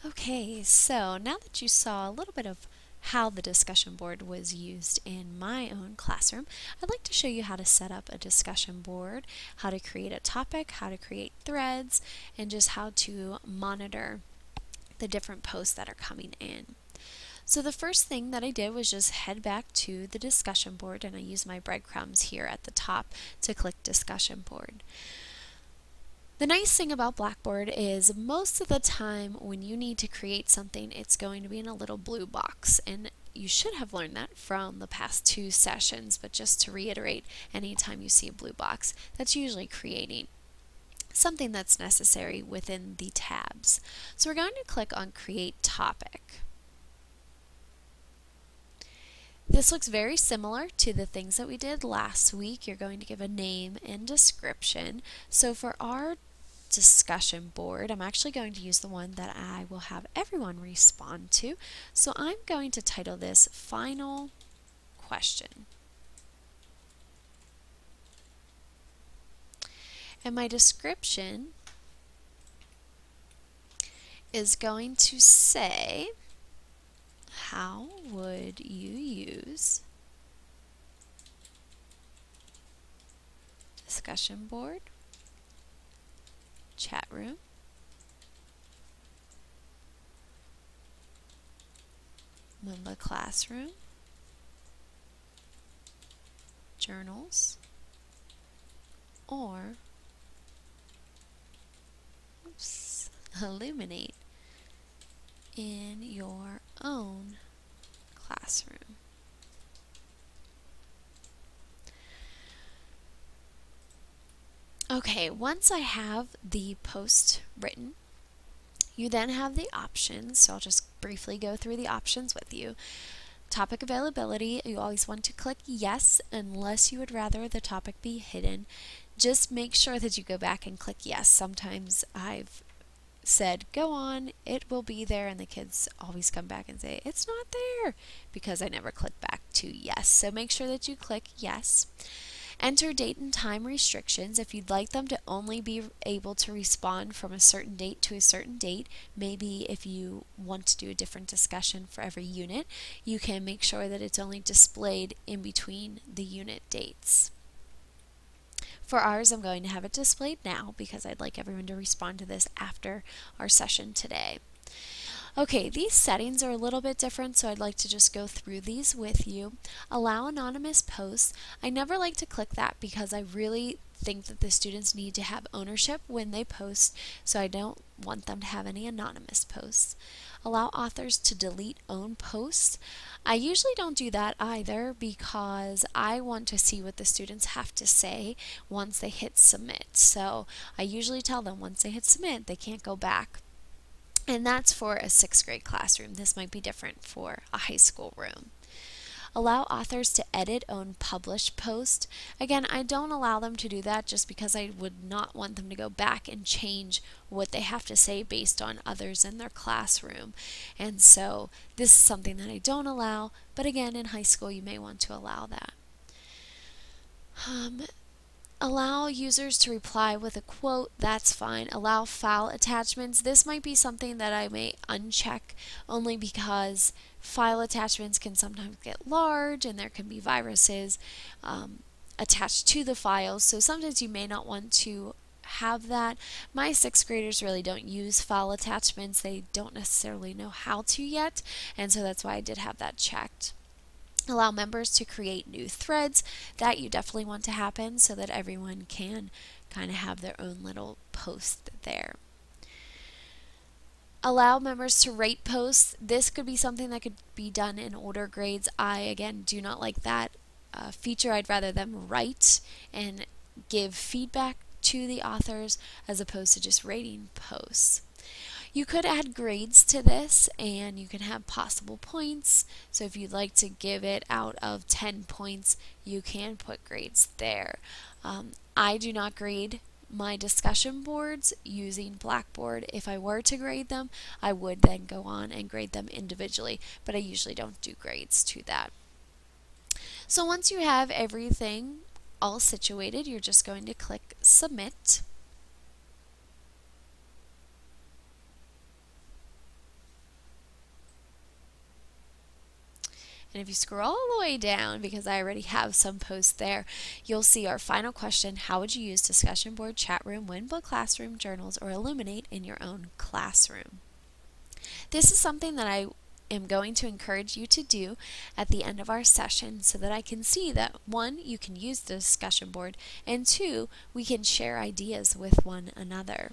Okay, so now that you saw a little bit of how the discussion board was used in my own classroom, I'd like to show you how to set up a discussion board, how to create a topic, how to create threads, and just how to monitor the different posts that are coming in. So the first thing that I did was just head back to the discussion board, and I used my breadcrumbs here at the top to click discussion board. The nice thing about Blackboard is most of the time when you need to create something, it's going to be in a little blue box, and you should have learned that from the past 2 sessions, but just to reiterate, anytime you see a blue box, that's usually creating something that's necessary within the tabs. So we're going to click on Create Topic. This looks very similar to the things that we did last week. You're going to give a name and description. So for our discussion board, I'm actually going to use the one that I will have everyone respond to. So I'm going to title this Final Question. And my description is going to say, how would you use discussion board, chat room, Moomba Classroom, journals, or Elluminate in your own classroom. Okay, once I have the post written, you then have the options, so I'll just briefly go through the options with you. Topic availability, you always want to click yes unless you would rather the topic be hidden. Just make sure that you go back and click yes. Sometimes I've said go on, it will be there, and the kids always come back and say it's not there because I never click back to yes. So make sure that you click yes. Enter date and time restrictions. If you'd like them to only be able to respond from a certain date to a certain date, maybe if you want to do a different discussion for every unit, you can make sure that it's only displayed in between the unit dates. For ours, I'm going to have it displayed now because I'd like everyone to respond to this after our session today. Okay, these settings are a little bit different, so I'd like to just go through these with you. Allow anonymous posts. I never like to click that because I really think that the students need to have ownership when they post, so I don't want them to have any anonymous posts. Allow authors to delete own posts. I usually don't do that either because I want to see what the students have to say once they hit submit. So I usually tell them once they hit submit, they can't go back. And that's for a 6th grade classroom. This might be different for a high school room. Allow authors to edit own published post. Again, I don't allow them to do that just because I would not want them to go back and change what they have to say based on others in their classroom. And so this is something that I don't allow, but again, in high school you may want to allow that. Allow users to reply with a quote, that's fine. Allow file attachments. This might be something that I may uncheck only because file attachments can sometimes get large and there can be viruses attached to the files, so sometimes you may not want to have that. My 6th graders really don't use file attachments. They don't necessarily know how to yet, and so that's why I did have that checked. Allow members to create new threads. That you definitely want to happen so that everyone can kind of have their own little post there. Allow members to rate posts. This could be something that could be done in older grades. I, again, do not like that feature. I'd rather them write and give feedback to the authors as opposed to just rating posts. You could add grades to this and you can have possible points. So if you'd like to give it out of 10 points, you can put grades there. I do not grade my discussion boards using Blackboard. If I were to grade them, I would then go on and grade them individually, but I usually don't do grades to that. So once you have everything all situated, you're just going to click Submit. And if you scroll all the way down, because I already have some posts there, you'll see our final question: how would you use discussion board, chat room, Winbook classroom, journals, or Elluminate in your own classroom? This is something that I am going to encourage you to do at the end of our session so that I can see that, one, you can use the discussion board, and two, we can share ideas with one another.